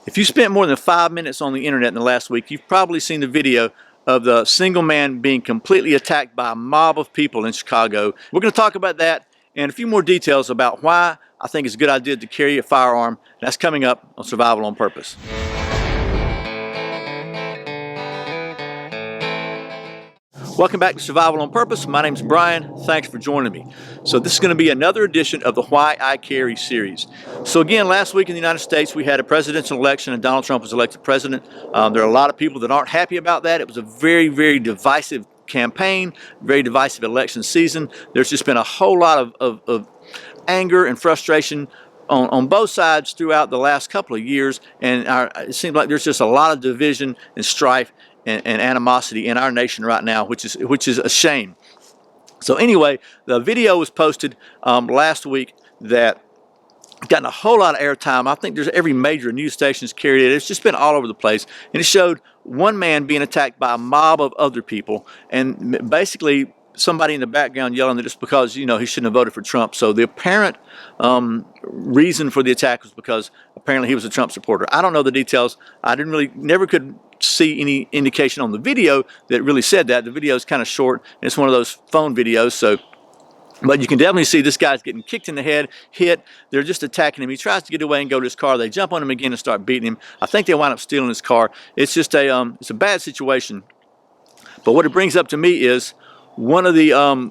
If you spent more than 5 minutes on the internet in the last week, you've probably seen the video of the single man being completely attacked by a mob of people in Chicago. We're going to talk about that and a few more details about why I think it's a good idea to carry a firearm. That's coming up on Survival on Purpose. Welcome back to Survival on Purpose. My name's Brian. Thanks for joining me. So this is going to be another edition of the Why I Carry series. So again, last week in the United States, we had a presidential election and Donald Trump was elected president. There are a lot of people that aren't happy about that. It was a very, very divisive campaign, very divisive election season. There's just been a whole lot of anger and frustration on both sides throughout the last couple of years, and it seems like there's just a lot of division and strife and animosity in our nation right now, which is a shame. So anyway, the video was posted last week that gotten a whole lot of airtime. I think there's every major news station's carried it. It's just been all over the place, and it showed one man being attacked by a mob of other people, and basically somebody in the background yelling that it's because, you know, he shouldn't have voted for Trump. So the apparent reason for the attack was because apparently he was a Trump supporter. I don't know the details. I never could see any indication on the video that really said that. The video is kind of short, and it's one of those phone videos, so but you can definitely see this guy's getting kicked in the head, hit. They're just attacking him. He tries to get away and go to his car. They jump on him again and start beating him. I think they wind up stealing his car. It's just it's a bad situation. But what it brings up to me is one of the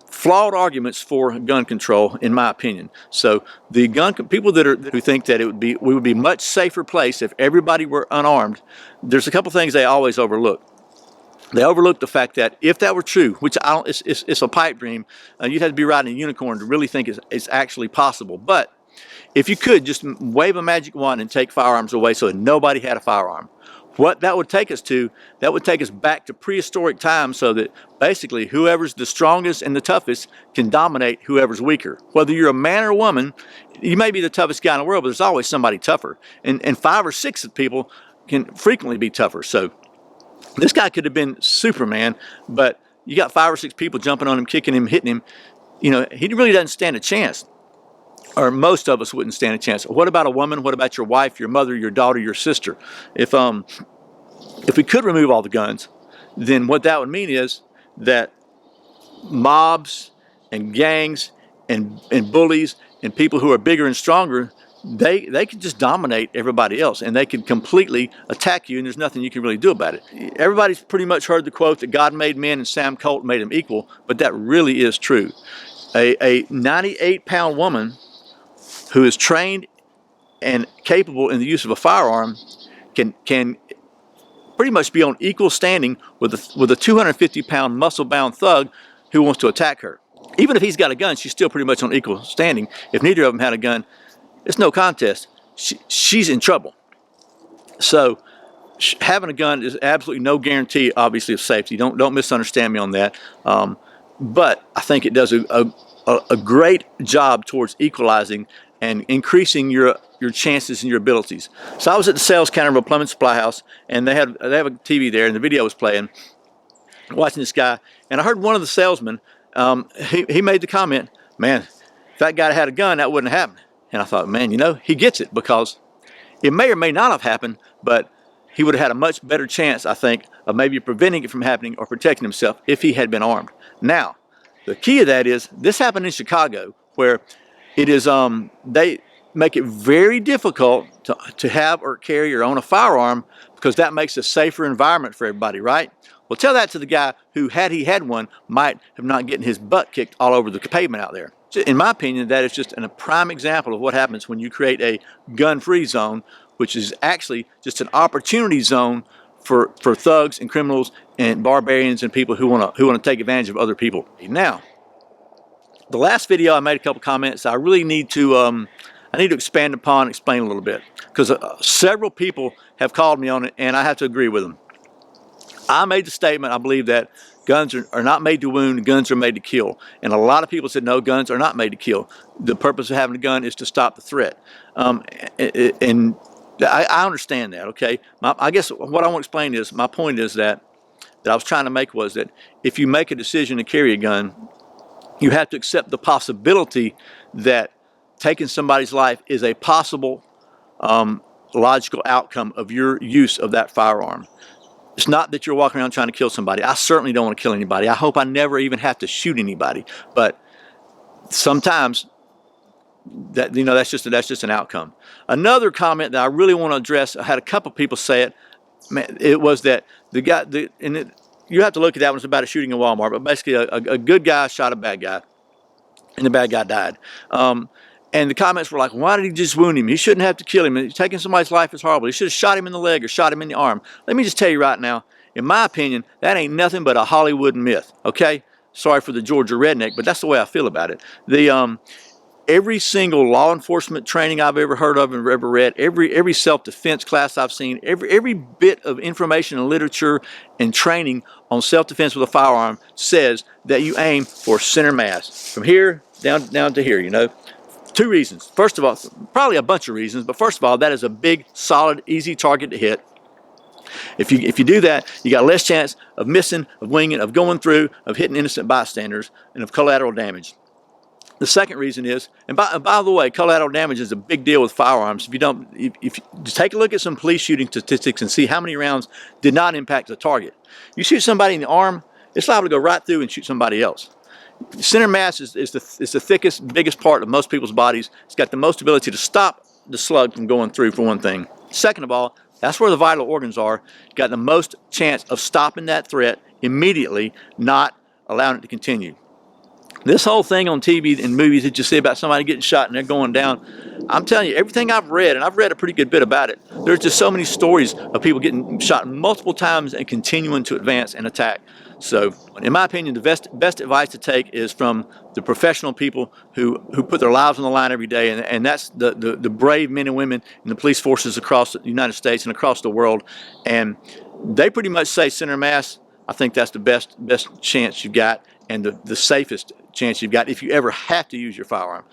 flawed arguments for gun control, in my opinion. So the people who think that we would be a much safer place if everybody were unarmed. There's a couple things they always overlook. They overlook the fact that if that were true, which it's a pipe dream, you'd have to be riding a unicorn to really think it's actually possible. But if you could just wave a magic wand and take firearms away so that nobody had a firearm, what that would take us to, that would take us back to prehistoric times, so that basically whoever's the strongest and the toughest can dominate whoever's weaker. Whether you're a man or a woman, you may be the toughest guy in the world, but there's always somebody tougher. And 5 or 6 people can frequently be tougher. So this guy could have been Superman, but you got 5 or 6 people jumping on him, kicking him, hitting him. You know, he really doesn't stand a chance. Or most of us wouldn't stand a chance. What about a woman? What about your wife, your mother, your daughter, your sister? If we could remove all the guns, then what that would mean is that mobs and gangs and bullies and people who are bigger and stronger, they could just dominate everybody else, and they could completely attack you, and there's nothing you can really do about it. Everybody's pretty much heard the quote that God made men and Sam Colt made them equal, but that really is true. A 98-pound woman who is trained and capable in the use of a firearm can pretty much be on equal standing with a 250-pound muscle-bound thug who wants to attack her. Even if he's got a gun, she's still pretty much on equal standing. If neither of them had a gun, it's no contest. She's in trouble. So having a gun is absolutely no guarantee, obviously, of safety. Don't misunderstand me on that. But I think it does a great job towards equalizing and increasing your chances and your abilities. So I was at the sales counter of a plumbing supply house, and they have a TV there, and the video was playing, watching this guy, and I heard one of the salesmen, he made the comment, man, if that guy had a gun, that wouldn't have happened. And I thought, man, you know, he gets it, because it may or may not have happened, but he would have had a much better chance, I think, of maybe preventing it from happening or protecting himself if he had been armed. Now, the key of that is, this happened in Chicago, where it is, they make it very difficult to have or carry or own a firearm, because that makes a safer environment for everybody, right? Well, tell that to the guy who, had he had one, might have not getting his butt kicked all over the pavement out there. In my opinion, that is just a prime example of what happens when you create a gun-free zone, which is actually just an opportunity zone for thugs and criminals and barbarians and people who want to take advantage of other people. Now, the last video I made a couple comments I really need to expand upon and explain a little bit, because several people have called me on it, and I have to agree with them. I made the statement, I believe, that guns are not made to wound, guns are made to kill. And a lot of people said, no, guns are not made to kill. The purpose of having a gun is to stop the threat. And I understand that, okay? I guess what I want to explain is, my point is that I was trying to make was that if you make a decision to carry a gun, you have to accept the possibility that taking somebody's life is a possible logical outcome of your use of that firearm. It's not that you're walking around trying to kill somebody. I certainly don't want to kill anybody. I hope I never even have to shoot anybody. But sometimes that, you know, that's just an outcome. Another comment that I really want to address, I had a couple people say it. Man, it was that you have to look at that one. It's about a shooting in Walmart, but basically a good guy shot a bad guy, and the bad guy died. And the comments were like, why did he just wound him? He shouldn't have to kill him. Taking somebody's life is horrible. He should have shot him in the leg or shot him in the arm. Let me just tell you right now, in my opinion, that ain't nothing but a Hollywood myth, okay? Sorry for the Georgia redneck, but that's the way I feel about it. Every single law enforcement training I've ever heard of and ever read, every self-defense class I've seen, every bit of information and literature and training on self-defense with a firearm says that you aim for center mass, from here down to here, you know. Two reasons. First of all, probably a bunch of reasons, but first of all, that is a big, solid, easy target to hit. If you do that, you got less chance of missing, of winging, of going through, of hitting innocent bystanders, and of collateral damage. The second reason is, and by the way, collateral damage is a big deal with firearms. If you take a look at some police shooting statistics and see how many rounds did not impact the target. You shoot somebody in the arm, it's liable to go right through and shoot somebody else. Center mass is the thickest, biggest part of most people's bodies. It's got the most ability to stop the slug from going through, for one thing. Second of all, that's where the vital organs are. You've got the most chance of stopping that threat immediately, not allowing it to continue. This whole thing on TV and movies that you see about somebody getting shot and they're going down, I'm telling you, everything I've read, and I've read a pretty good bit about it, there's just so many stories of people getting shot multiple times and continuing to advance and attack. So, in my opinion, the best advice to take is from the professional people who put their lives on the line every day, and that's the brave men and women in the police forces across the United States and across the world. And they pretty much say center mass. I think that's the best chance you've got, and the safest chance you've got if you ever have to use your firearm.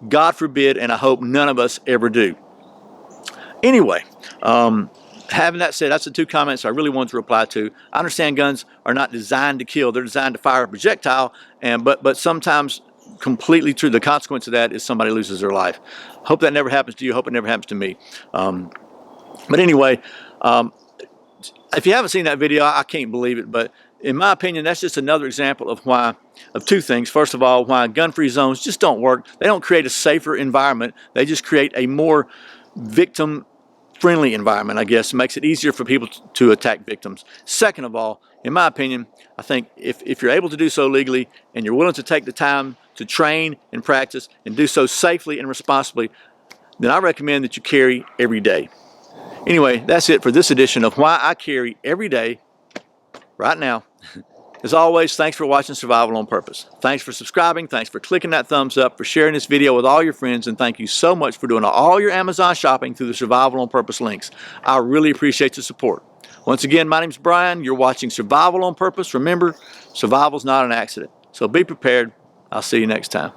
God forbid, and I hope none of us ever do. Anyway, having that said, that's the two comments I really wanted to reply to. I understand guns are not designed to kill; they're designed to fire a projectile, but sometimes completely true. The consequence of that is somebody loses their life. Hope that never happens to you. Hope it never happens to me. But anyway, if you haven't seen that video, I can't believe it, but in my opinion, that's just another example of two things. First of all, why gun-free zones just don't work. They don't create a safer environment. They just create a more victim-friendly environment, I guess. It makes it easier for people to attack victims. Second of all, in my opinion, I think if you're able to do so legally and you're willing to take the time to train and practice and do so safely and responsibly, then I recommend that you carry every day. Anyway, that's it for this edition of Why I Carry Every Day right now. As always, thanks for watching Survival on Purpose. Thanks for subscribing. Thanks for clicking that thumbs up, for sharing this video with all your friends, and thank you so much for doing all your Amazon shopping through the Survival on Purpose links. I really appreciate your support. Once again, my name's Brian. You're watching Survival on Purpose. Remember, survival's not an accident. So be prepared. I'll see you next time.